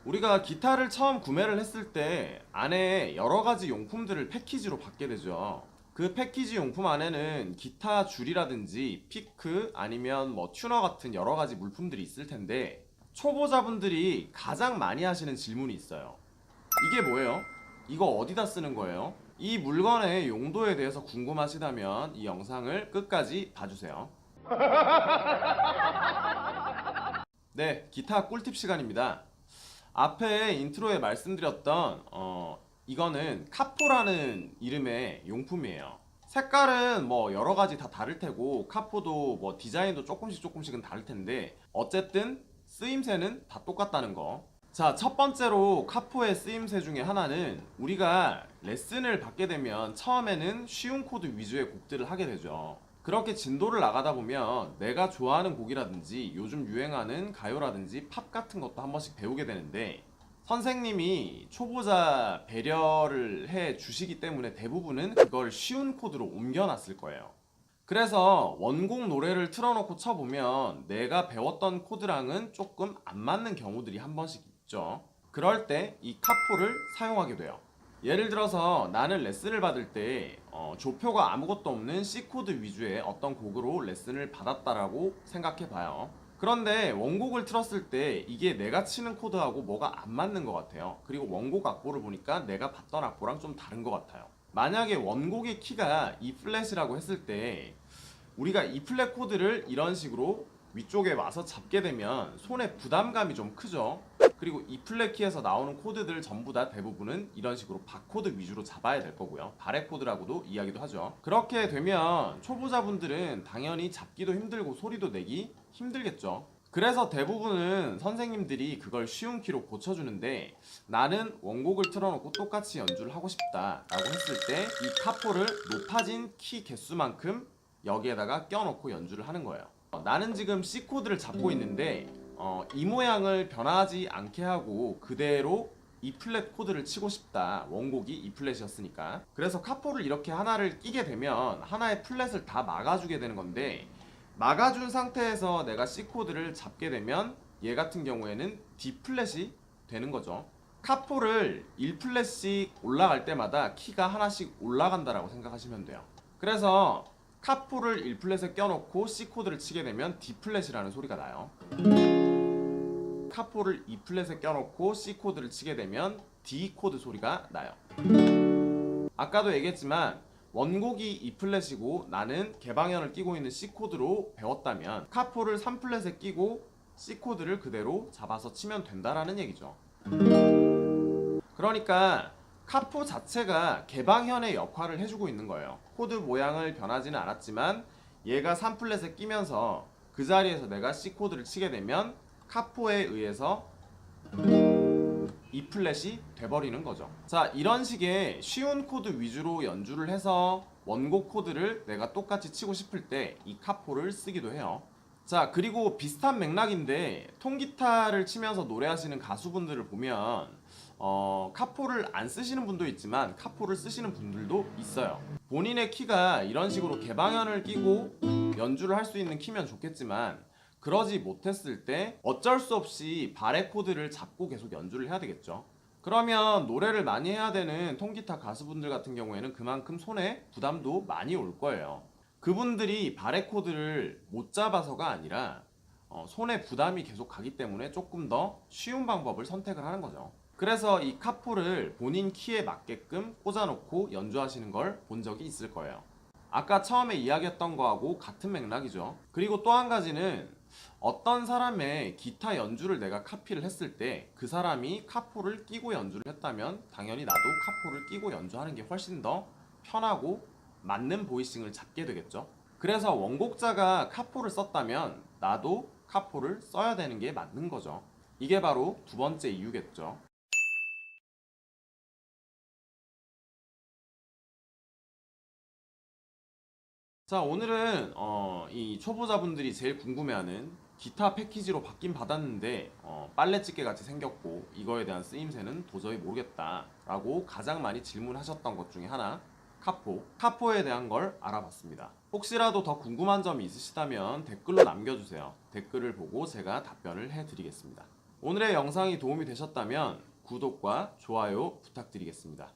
우리가 기타를 처음 구매를 했을 때 안에 여러 가지 용품들을 패키지로 받게 되죠. 그 패키지 용품 안에는 기타 줄이라든지 피크 아니면 뭐 튜너 같은 여러 가지 물품들이 있을 텐데, 초보자분들이 가장 많이 하시는 질문이 있어요. 이게 뭐예요? 이거 어디다 쓰는 거예요? 이 물건의 용도에 대해서 궁금하시다면 이 영상을 끝까지 봐주세요. 네, 기타 꿀팁 시간입니다. 앞에 인트로에 말씀드렸던 이거는 카포라는 이름의 용품이에요. 색깔은 뭐 여러 가지 다 다를 테고 카포도 뭐 디자인도 조금씩은 다를 텐데, 어쨌든 쓰임새는 다 똑같다는 거. 자, 첫 번째로 카포의 쓰임새 중에 하나는, 우리가 레슨을 받게 되면 처음에는 쉬운 코드 위주의 곡들을 하게 되죠. 그렇게 진도를 나가다 보면 내가 좋아하는 곡이라든지 요즘 유행하는 가요라든지 팝 같은 것도 한 번씩 배우게 되는데, 선생님이 초보자 배려를 해 주시기 때문에 대부분은 그걸 쉬운 코드로 옮겨놨을 거예요. 그래서 원곡 노래를 틀어놓고 쳐보면 내가 배웠던 코드랑은 조금 안 맞는 경우들이 한 번씩 있죠. 그럴 때 이 카포를 사용하게 돼요. 예를 들어서 나는 레슨을 받을 때 조표가 아무것도 없는 C코드 위주의 어떤 곡으로 레슨을 받았다라고 생각해 봐요. 그런데 원곡을 틀었을 때 이게 내가 치는 코드하고 뭐가 안 맞는 것 같아요. 그리고 원곡 악보를 보니까 내가 봤던 악보랑 좀 다른 것 같아요. 만약에 원곡의 키가 E 플랫이라고 했을 때, 우리가 E 플랫 코드를 이런 식으로 위쪽에 와서 잡게 되면 손에 부담감이 좀 크죠. 그리고 E 플랫 키에서 나오는 코드들 전부 다 대부분은 이런 식으로 바코드 위주로 잡아야 될 거고요. 바레 코드라고도 이야기도 하죠. 그렇게 되면 초보자분들은 당연히 잡기도 힘들고 소리도 내기 힘들겠죠. 그래서 대부분은 선생님들이 그걸 쉬운 키로 고쳐주는데, 나는 원곡을 틀어놓고 똑같이 연주를 하고 싶다 라고 했을 때 이 카포를 높아진 키 개수만큼 여기에다가 껴놓고 연주를 하는 거예요. 나는 지금 C 코드를 잡고 있는데 이 모양을 변하지 않게 하고 그대로 E 플랫 코드를 치고 싶다. 원곡이 E 플랫이었으니까. 그래서 카포를 이렇게 하나를 끼게 되면 하나의 플랫을 다 막아주게 되는 건데, 막아준 상태에서 내가 C 코드를 잡게 되면 얘 같은 경우에는 D 플랫이 되는 거죠. 카포를 1플랫씩 올라갈 때마다 키가 하나씩 올라간다라고 생각하시면 돼요. 그래서 카포를 1플랫에 껴놓고 C 코드를 치게 되면 D 플랫이라는 소리가 나요. 카포를 E 플랫에 껴놓고 C 코드를 치게 되면 D 코드 소리가 나요. 아까도 얘기했지만 원곡이 E 플랫이고 나는 개방현을 끼고 있는 C 코드로 배웠다면 카포를 3플랫에 끼고 C 코드를 그대로 잡아서 치면 된다라는 얘기죠. 그러니까 카포 자체가 개방현의 역할을 해주고 있는 거예요. 코드 모양을 변하지는 않았지만 얘가 3플랫에 끼면서 그 자리에서 내가 C 코드를 치게 되면 카포에 의해서 E 플랫이 돼버리는 거죠. 자, 이런 식의 쉬운 코드 위주로 연주를 해서 원곡 코드를 내가 똑같이 치고 싶을 때 이 카포를 쓰기도 해요. 자, 그리고 비슷한 맥락인데 통기타를 치면서 노래하시는 가수분들을 보면 카포를 안 쓰시는 분도 있지만 카포를 쓰시는 분들도 있어요. 본인의 키가 이런 식으로 개방현을 끼고 연주를 할 수 있는 키면 좋겠지만, 그러지 못했을 때 어쩔 수 없이 바레 코드를 잡고 계속 연주를 해야 되겠죠. 그러면 노래를 많이 해야 되는 통기타 가수분들 같은 경우에는 그만큼 손에 부담도 많이 올 거예요. 그분들이 바레 코드를 못 잡아서가 아니라 손에 부담이 계속 가기 때문에 조금 더 쉬운 방법을 선택을 하는 거죠. 그래서 이 카포를 본인 키에 맞게끔 꽂아놓고 연주하시는 걸 본 적이 있을 거예요. 아까 처음에 이야기했던 거하고 같은 맥락이죠. 그리고 또 한 가지는, 어떤 사람의 기타 연주를 내가 카피를 했을 때 그 사람이 카포를 끼고 연주를 했다면 당연히 나도 카포를 끼고 연주하는 게 훨씬 더 편하고 맞는 보이싱을 잡게 되겠죠. 그래서 원곡자가 카포를 썼다면 나도 카포를 써야 되는 게 맞는 거죠. 이게 바로 두 번째 이유겠죠. 자, 오늘은 이 초보자분들이 제일 궁금해하는 기타 패키지로 받긴 받았는데 빨래집게 같이 생겼고 이거에 대한 쓰임새는 도저히 모르겠다 라고 가장 많이 질문하셨던 것 중에 하나, 카포에 대한 걸 알아봤습니다. 혹시라도 더 궁금한 점이 있으시다면 댓글로 남겨주세요. 댓글을 보고 제가 답변을 해드리겠습니다. 오늘의 영상이 도움이 되셨다면 구독과 좋아요 부탁드리겠습니다.